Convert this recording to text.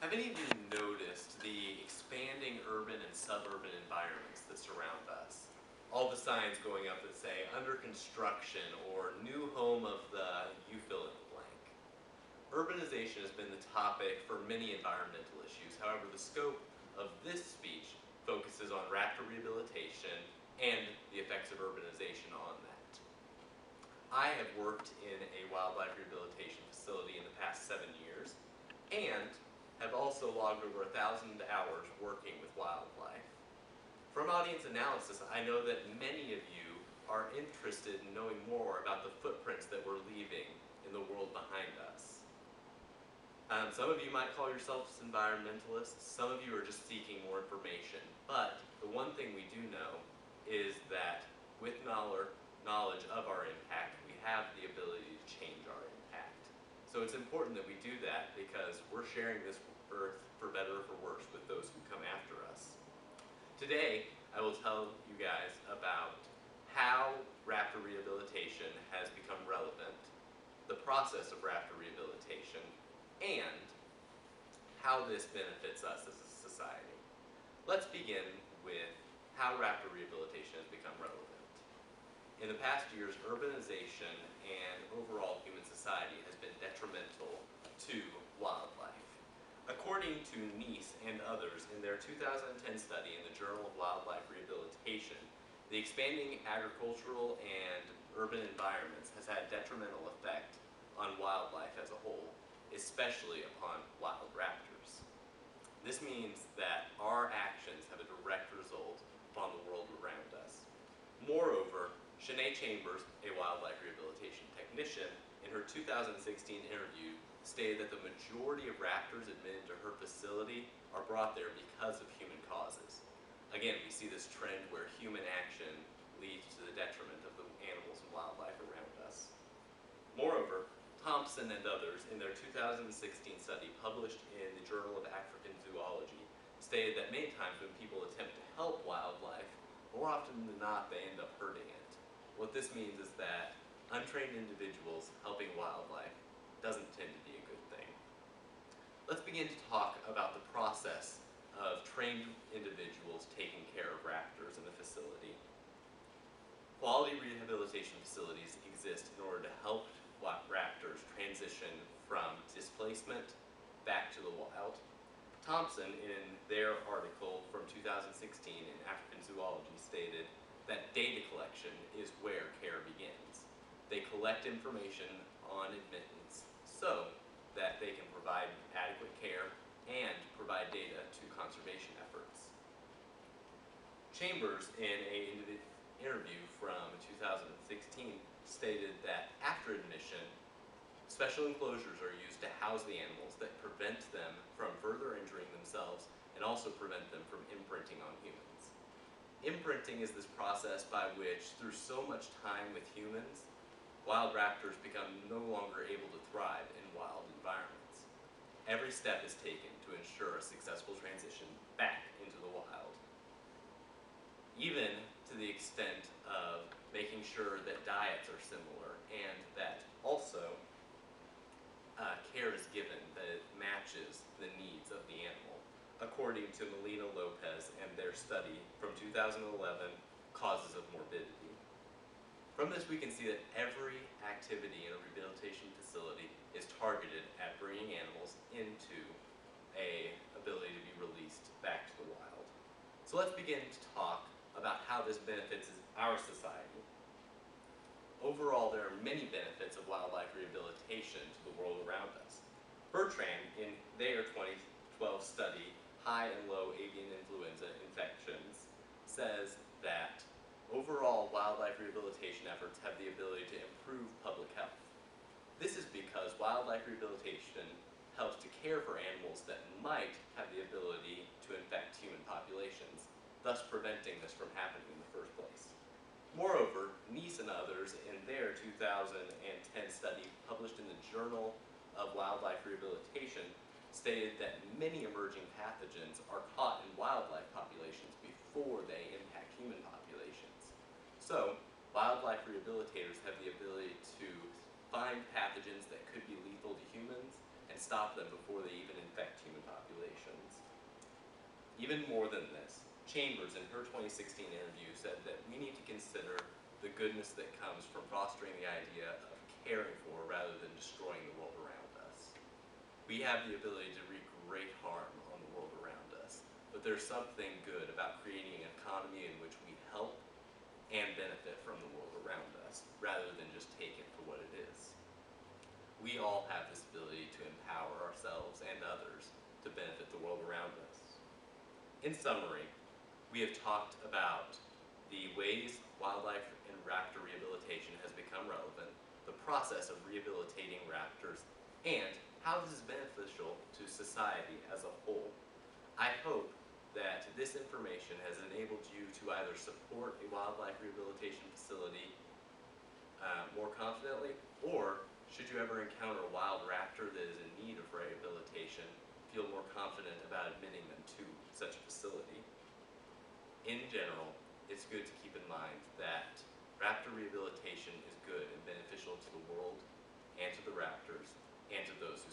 Have any of you noticed the expanding urban and suburban environments that surround us? All the signs going up that say under construction or new home of the you fill in the blank. Urbanization has been the topic for many environmental issues. However, the scope of this speech focuses on raptor rehabilitation and the effects of urbanization on that. I have worked in a wildlife rehabilitation facility in the past 7 years and have also logged over 1,000 hours working with wildlife. From audience analysis, I know that many of you are interested in knowing more about the footprints that we're leaving in the world behind us. Some of you might call yourselves environmentalists, some of you are just seeking more information, but the one thing we do know is that with knowledge of our impact, we have the ability to change our impact. So it's important that we do that because we're sharing this earth for better or for worse with those who come after us. Today, I will tell you guys about how raptor rehabilitation has become relevant, the process of raptor rehabilitation, and how this benefits us as a society. Let's begin with how raptor rehabilitation has become relevant. In the past years, urbanization and overall human society has been detrimental to wildlife. According to Neese and others in their 2010 study in the Journal of Wildlife Rehabilitation, the expanding agricultural and urban environments has had detrimental effect on wildlife as a whole, especially upon wild raptors. This means that our actions have a direct result upon the world around us. Moreover, Shanae Chambers, a wildlife rehabilitation technician, in her 2016 interview stated that the majority of raptors admitted to her facility are brought there because of human causes. Again, we see this trend where human action leads to the detriment of the animals and wildlife around us. Moreover, Thompson and others in their 2016 study published in the Journal of African Zoology stated that many times when people attempt to help wildlife, more often than not they end up hurting it. What this means is that untrained individuals helping wildlife doesn't tend to be a good thing. Let's begin to talk about the process of trained individuals taking care of raptors in the facility. Quality rehabilitation facilities exist in order to help raptors transition from displacement back to the wild. Thompson, in their article from 2016 in African Zoology, stated that data collection is where care begins. They collect information on admittance so that they can provide adequate care and provide data to conservation efforts. Chambers, in an interview from 2016, stated that after admission, special enclosures are used to house the animals that prevent them from further injuring themselves and also prevent them from imprinting on humans. Imprinting is this process by which, through so much time with humans, wild raptors become no longer able to thrive in wild environments. Every step is taken to ensure a successful transition back into the wild. Even to the extent of making sure that diets are similar and that also care is given that matches the needs of the animal, according to Melina Lopez and their study from 2011, Causes of Morbidity. From this we can see that every activity in a rehabilitation facility is targeted at bringing animals into an ability to be released back to the wild. So let's begin to talk about how this benefits our society. Overall, there are many benefits of wildlife rehabilitation to the world around us. Bertrand, in their 2012 study, High and Low Avian Influenza Infections, says that overall wildlife rehabilitation efforts have the ability to improve public health. This is because wildlife rehabilitation helps to care for animals that might have the ability to infect human populations, thus preventing this from happening in the first place. Moreover, Neese and others in their 2010 study published in the Journal of Wildlife Rehabilitation stated that many emerging pathogens are caught in wildlife populations before they impact human populations. So, wildlife rehabilitators have the ability to find pathogens that could be lethal to humans and stop them before they even infect human populations. Even more than this, Chambers, in her 2016 interview, said that we need to consider the goodness that comes from fostering the idea of caring for rather than destroying the world around us. We have the ability to wreak great harm on the world around us, but there's something good about creating an economy in which we help and benefit from the world around us, rather than just take it for what it is. We all have this ability to empower ourselves and others to benefit the world around us. In summary, we have talked about the ways wildlife and raptor rehabilitation has become relevant, the process of rehabilitating raptors, and how this is beneficial to society as a whole. I hope that this information has enabled you to either support a wildlife rehabilitation facility more confidently, or should you ever encounter a wild raptor that is in need of rehabilitation, feel more confident about admitting them to such a facility. In general, it's good to keep in mind that raptor rehabilitation is good and beneficial to the world and to the raptors and to those who